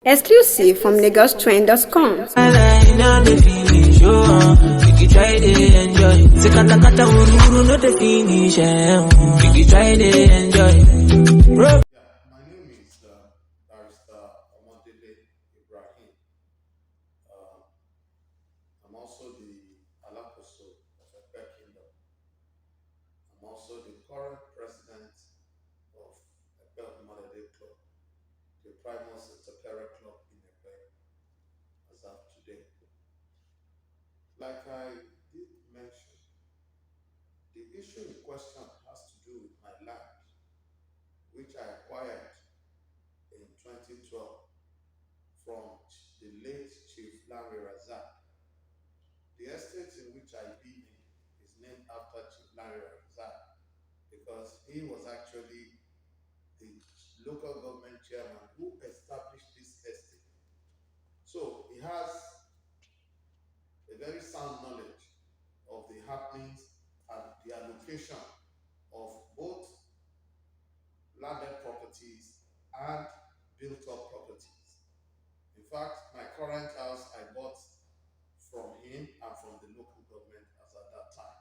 Exclusive from LagosTrend.com. My name is Barrister Omodele Ibrahim. I'm also the Alakoso of Epe Kingdom. I'm also the current president of Epe Club, the Primus Club in Epe as of today. Like I did mention, the issue in question has to do with my land, which I acquired in 2012 from the late Chief Larry Razak. The estate in which I live in is named after Chief Larry Razak because he was actually the local government chairman who established this estate. So he has a very sound knowledge of the happenings and the allocation of both landed properties and built-up properties. In fact, my current house I bought from him and from the local government as at that time.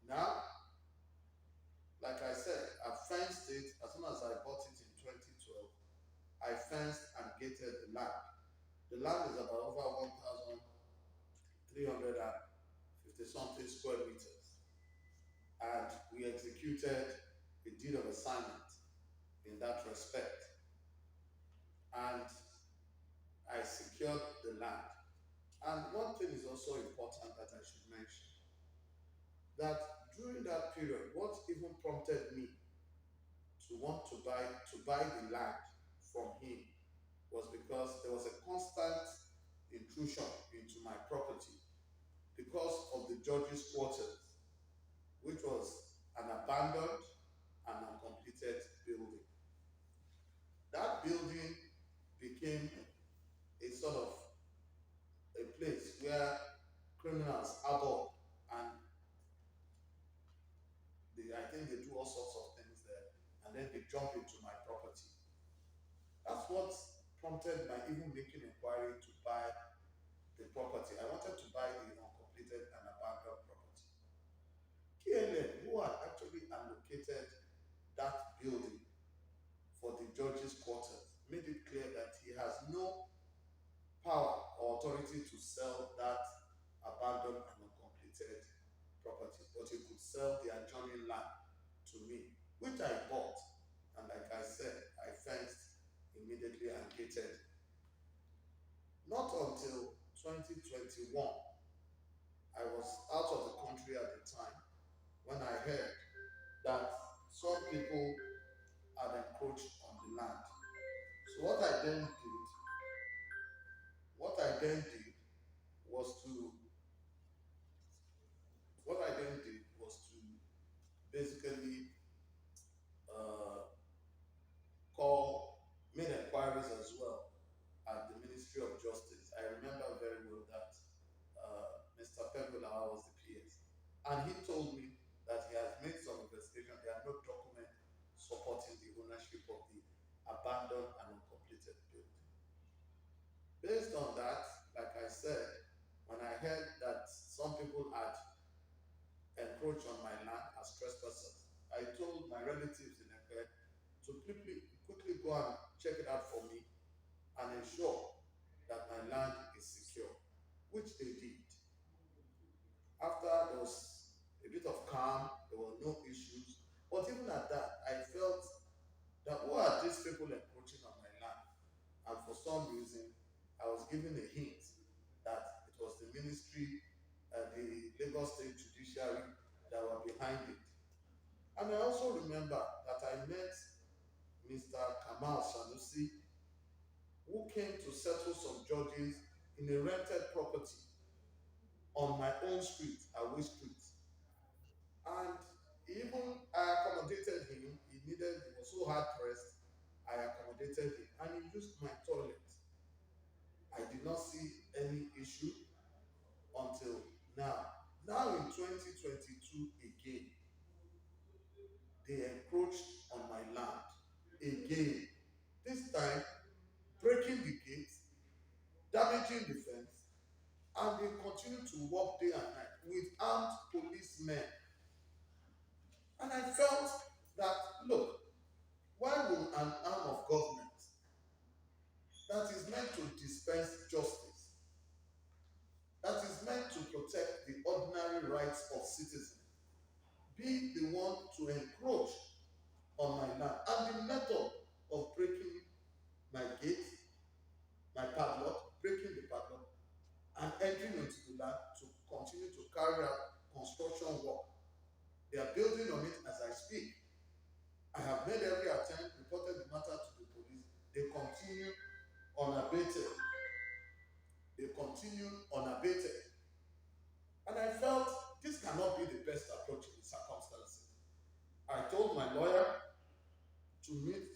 Now, like I said, I fenced it as soon as I bought it in 2012. I fenced and gated the land. The land is about over 1,350 something square meters. And we executed a deed of assignment in that respect. And I secured the land. And one thing is also important that I should mention, that during that period, what even prompted me to want to buy the land from him was because there was a constant intrusion into my property because of the judge's quarters, which was an abandoned and uncompleted building. That building became a sort of a place where criminals harbor, and I think they do all sorts of things there, and then they jump into my property. That's what prompted my even making inquiry to buy the property. I wanted to buy the uncompleted and abandoned property. KLM, who had actually allocated that building for the judge's quarters, made it clear that he has no power or authority to sell that abandoned and uncompleted property, but he could sell the adjoining land to me, which I bought. And like I said, I fenced immediately and gated. Not until 2021, I was out of the country at the time, when I heard that some people had encroached on the land. So what I then did was to basically made inquiries as well at the Ministry of Justice. I remember very well that Mr. Prevail was the PS, and he told me that he has made some investigation. There are no documents supporting the ownership of the abandoned and uncompleted building. Based on that, like I said, when I heard that some people had encroached on my land as trespassers, I told my relatives in Epe to quickly go and check it out for me and ensure that my land is secure, which they did. After there was a bit of calm, there were no issues. But even at that, I felt that who are these people encroaching on my land? And for some reason, I was given a hint that it was the ministry, the Lagos State Judiciary that were behind it. And I also remember that I met Mr. Kamal Sanusi, who came to settle some judges in a rented property on my own street, Awe Street. And I accommodated him. He was so hard pressed. I accommodated him, and he used my toilet. I did not see any issue until now. Now in 2022 again, they encroached on my land again. This time, breaking the damaging the fence, and they continue to work day and night with armed policemen. And I felt that, look, why will an arm of government that is meant to dispense justice, that is meant to protect the ordinary rights of citizens, be the one to encroach on my land? And the method of breaking my gate, my padlock, breaking the padlock, and entering into the land to continue to carry out construction work. They are building on it as I speak. I have made every attempt, reported the matter to the police. They continue unabated. They continue unabated. And I felt this cannot be the best approach in the circumstances. I told my lawyer to meet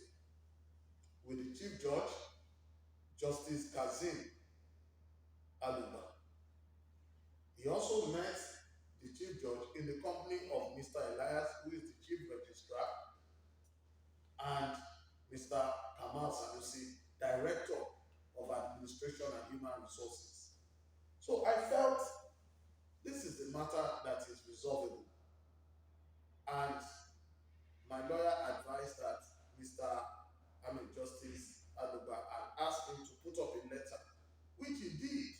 with the Chief Judge, Justice Kazim Aluba. He also met the Chief Judge in the company of Mr. Elias, who is the Chief Registrar, and Mr. Kamal Sanusi, Director of Administration and Human Resources. So I felt this is the matter that is resolvable. And my lawyer advised that Justice Aluba had asked him to put up a letter, which he did,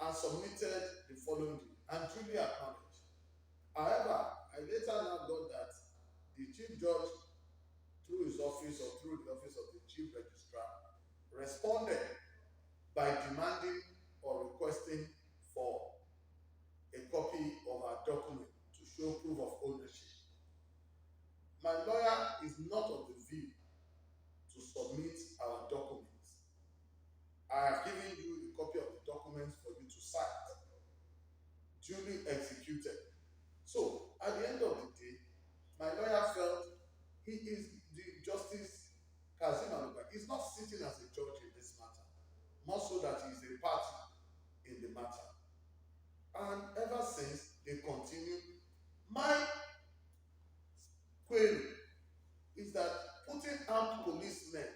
and submitted the following day, and truly acknowledged. However, I later now got that the Chief Judge, through his office or through the office of the Chief Registrar, responded by demanding or requesting for a copy of our document to show proof of ownership. My lawyer is not of the view to submit our documents. I have given you a copy of the documents for you to cite, duly executed. So, at the end of the day, my lawyer felt he is the Justice Kazim Aluba is not sitting as a judge in this matter, more so that he is a party in the matter. And ever since, they continue. My query is that putting armed policemen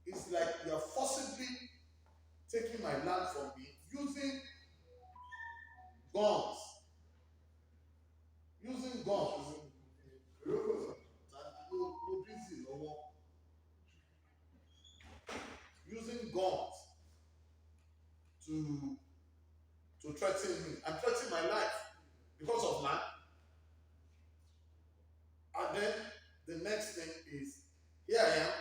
is like you are forcibly taking my land from me using guns. Using guns. Using guns to threaten me and threaten my life because of land. And then the next thing is, here I am,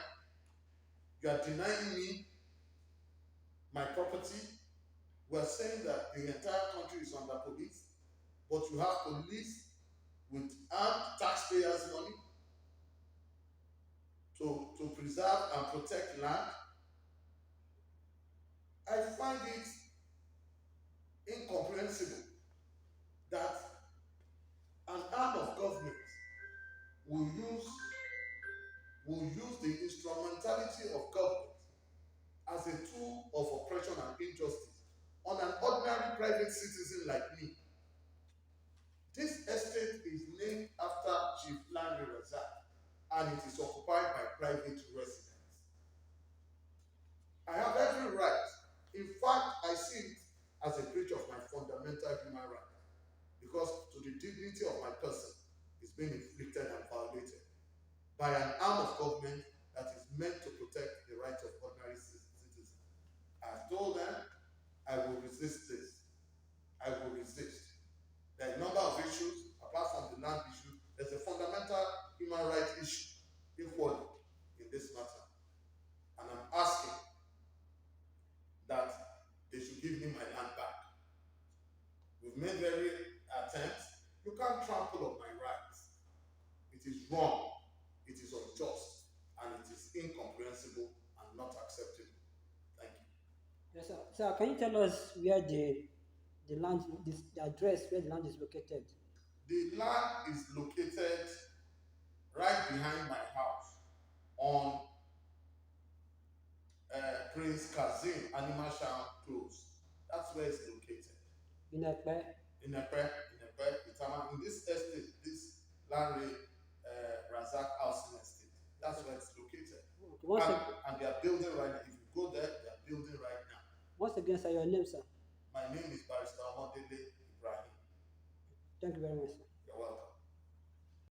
you are denying me my property. We are saying that the entire country is under police, but you have police with armed taxpayers' money to preserve and protect land. I find it incomprehensible that an arm of government will use the instrumentality of government as a tool of oppression and injustice on an ordinary private citizen like me. This estate is named after Chief Landry Razak, and it is occupied by private residents. I have every right. In fact, I see it as a breach of my fundamental human right, because to the dignity of my person is being inflicted and violated by an arm of government that is meant to protect the rights of ordinary citizens. I have told them I will resist this. I will resist. There are a number of issues, apart from the land issue, there's a fundamental human rights issue equally in this matter. And I'm asking that they should give me my land back. We've made every attempt. You can't trample on my rights. It is wrong, it is unjust, and it is incomprehensible and not acceptable. Thank you. Yes, sir. Sir, can you tell us where the land, the address where the land is located? The land is located right behind my house on Prince Kazim Animal Shan Close. That's where it's located. In Epe? In Itama. In this estate, this Landry Razak Housing Estate. That's where it's located. Okay, and they are building right now. If you go there, they are building right Once again, sir, your name, sir. My name is Barrister Omodele Ibrahim. Thank you very much, sir.